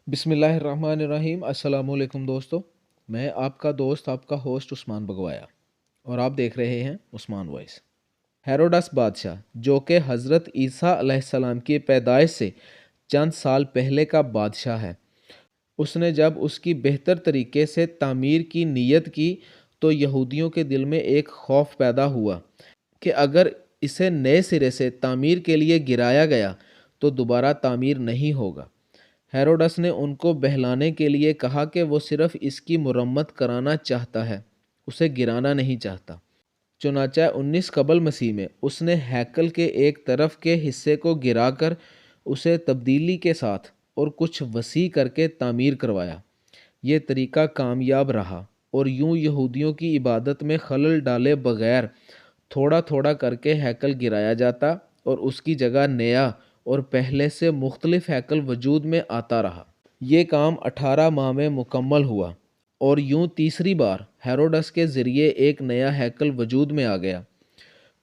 بسم اللہ الرحمن الرحیم۔ السلام علیکم دوستو، میں آپ کا دوست آپ کا ہوسٹ عثمان بگوایا اور آپ دیکھ رہے ہیں عثمان وائس۔ ہیروڈس بادشاہ جو کہ حضرت عیسیٰ علیہ السلام کی پیدائش سے چند سال پہلے کا بادشاہ ہے، اس نے جب اس کی بہتر طریقے سے تعمیر کی نیت کی تو یہودیوں کے دل میں ایک خوف پیدا ہوا کہ اگر اسے نئے سرے سے تعمیر کے لیے گرایا گیا تو دوبارہ تعمیر نہیں ہوگا۔ ہیروڈس نے ان کو بہلانے کے لیے کہا کہ وہ صرف اس کی مرمت کرانا چاہتا ہے، اسے گرانا نہیں چاہتا۔ چنانچہ 19 قبل مسیح میں اس نے ہیکل کے ایک طرف کے حصے کو گرا کر اسے تبدیلی کے ساتھ اور کچھ وسیع کر کے تعمیر کروایا۔ یہ طریقہ کامیاب رہا اور یوں یہودیوں کی عبادت میں خلل ڈالے بغیر تھوڑا تھوڑا کر کے ہیکل گرایا جاتا اور اس کی جگہ نیا اور پہلے سے مختلف ہیکل وجود میں آتا رہا۔ یہ کام 18 ماہ میں مکمل ہوا اور یوں تیسری بار ہیروڈس کے ذریعے ایک نیا ہیکل وجود میں آ گیا۔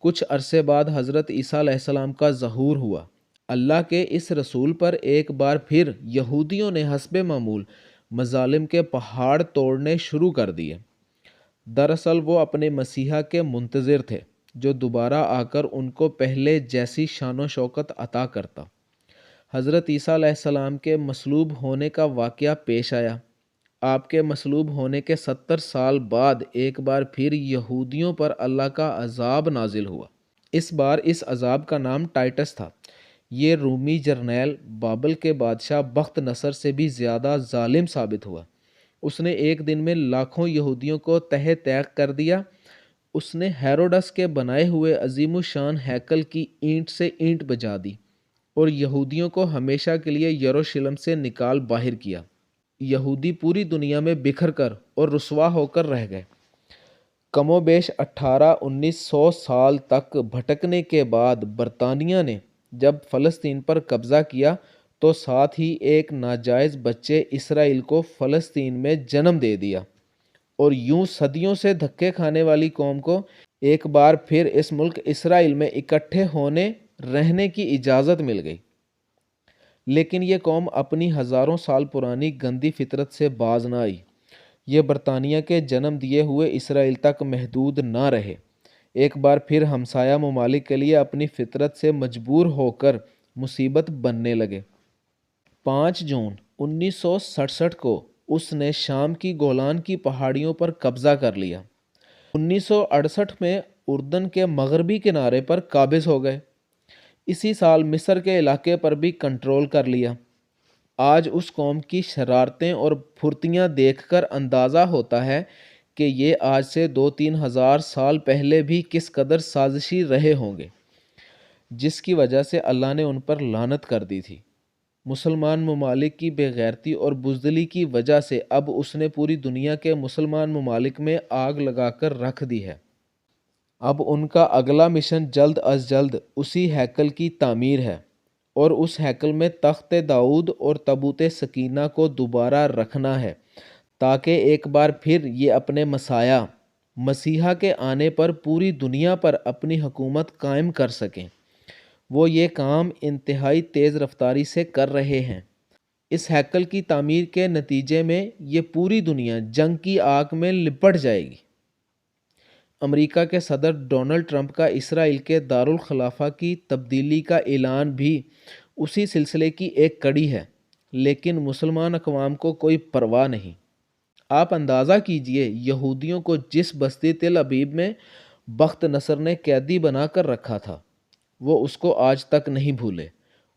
کچھ عرصے بعد حضرت عیسیٰ علیہ السلام کا ظہور ہوا۔ اللہ کے اس رسول پر ایک بار پھر یہودیوں نے حسب معمول مظالم کے پہاڑ توڑنے شروع کر دیے۔ دراصل وہ اپنے مسیحا کے منتظر تھے جو دوبارہ آ کر ان کو پہلے جیسی شان و شوکت عطا کرتا۔ حضرت عیسیٰ علیہ السلام کے مصلوب ہونے کا واقعہ پیش آیا۔ آپ کے مصلوب ہونے کے 70 سال بعد ایک بار پھر یہودیوں پر اللہ کا عذاب نازل ہوا۔ اس بار اس عذاب کا نام ٹائٹس تھا۔ یہ رومی جرنیل بابل کے بادشاہ بخت نصر سے بھی زیادہ ظالم ثابت ہوا۔ اس نے ایک دن میں لاکھوں یہودیوں کو تہہ تیغ کر دیا۔ اس نے ہیروڈس کے بنائے ہوئے عظیم الشان ہیکل کی اینٹ سے اینٹ بجا دی اور یہودیوں کو ہمیشہ کے لیے یروشلم سے نکال باہر کیا۔ یہودی پوری دنیا میں بکھر کر اور رسوا ہو کر رہ گئے۔ کم و بیش 1800-1900 سال تک بھٹکنے کے بعد برطانیہ نے جب فلسطین پر قبضہ کیا تو ساتھ ہی ایک ناجائز بچے اسرائیل کو فلسطین میں جنم دے دیا اور یوں صدیوں سے دھکے کھانے والی قوم کو ایک بار پھر اس ملک اسرائیل میں اکٹھے ہونے رہنے کی اجازت مل گئی۔ لیکن یہ قوم اپنی ہزاروں سال پرانی گندی فطرت سے باز نہ آئی۔ یہ برطانیہ کے جنم دیے ہوئے اسرائیل تک محدود نہ رہے، ایک بار پھر ہمسایہ ممالک کے لیے اپنی فطرت سے مجبور ہو کر مصیبت بننے لگے۔ 5 جون 1967 کو اس نے شام کی گولان کی پہاڑیوں پر قبضہ کر لیا۔ 1968 میں اردن کے مغربی کنارے پر قابض ہو گئے۔ اسی سال مصر کے علاقے پر بھی کنٹرول کر لیا۔ آج اس قوم کی شرارتیں اور پھرتیاں دیکھ کر اندازہ ہوتا ہے کہ یہ آج سے 2-3 ہزار سال پہلے بھی کس قدر سازشی رہے ہوں گے، جس کی وجہ سے اللہ نے ان پر لعنت کر دی تھی۔ مسلمان ممالک کی بے غیرتی اور بزدلی کی وجہ سے اب اس نے پوری دنیا کے مسلمان ممالک میں آگ لگا کر رکھ دی ہے۔ اب ان کا اگلا مشن جلد از جلد اسی ہیکل کی تعمیر ہے اور اس ہیکل میں تخت داؤد اور تابوت سکینہ کو دوبارہ رکھنا ہے تاکہ ایک بار پھر یہ اپنے مسیح مسیحا کے آنے پر پوری دنیا پر اپنی حکومت قائم کر سکیں۔ وہ یہ کام انتہائی تیز رفتاری سے کر رہے ہیں۔ اس ہیکل کی تعمیر کے نتیجے میں یہ پوری دنیا جنگ کی آگ میں لپٹ جائے گی۔ امریکہ کے صدر ڈونلڈ ٹرمپ کا اسرائیل کے دارالخلافہ کی تبدیلی کا اعلان بھی اسی سلسلے کی ایک کڑی ہے، لیکن مسلمان اقوام کو کوئی پرواہ نہیں۔ آپ اندازہ کیجئے یہودیوں کو جس بستی تل ابیب میں بخت نصر نے قیدی بنا کر رکھا تھا، وہ اس کو آج تک نہیں بھولے۔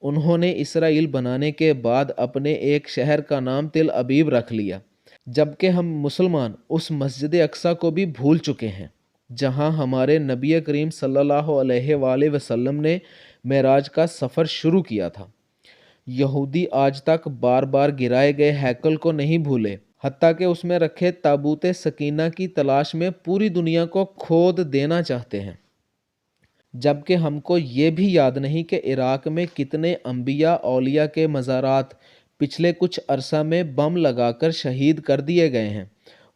انہوں نے اسرائیل بنانے کے بعد اپنے ایک شہر کا نام تل ابیب رکھ لیا، جبکہ ہم مسلمان اس مسجد اقصی کو بھی بھول چکے ہیں جہاں ہمارے نبی کریم صلی اللہ علیہ وآلہ وسلم نے معراج کا سفر شروع کیا تھا۔ یہودی آج تک بار بار گرائے گئے ہیکل کو نہیں بھولے، حتیٰ کہ اس میں رکھے تابوت سکینہ کی تلاش میں پوری دنیا کو کھود دینا چاہتے ہیں۔ جبکہ ہم کو یہ بھی یاد نہیں کہ عراق میں کتنے انبیاء اولیاء کے مزارات پچھلے کچھ عرصہ میں بم لگا کر شہید کر دیے گئے ہیں،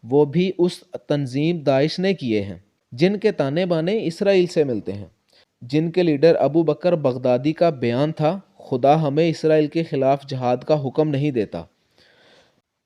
وہ بھی اس تنظیم داعش نے کیے ہیں، جن کے تانے بانے اسرائیل سے ملتے ہیں، جن کے لیڈر ابو بکر بغدادی کا بیان تھا، خدا ہمیں اسرائیل کے خلاف جہاد کا حکم نہیں دیتا،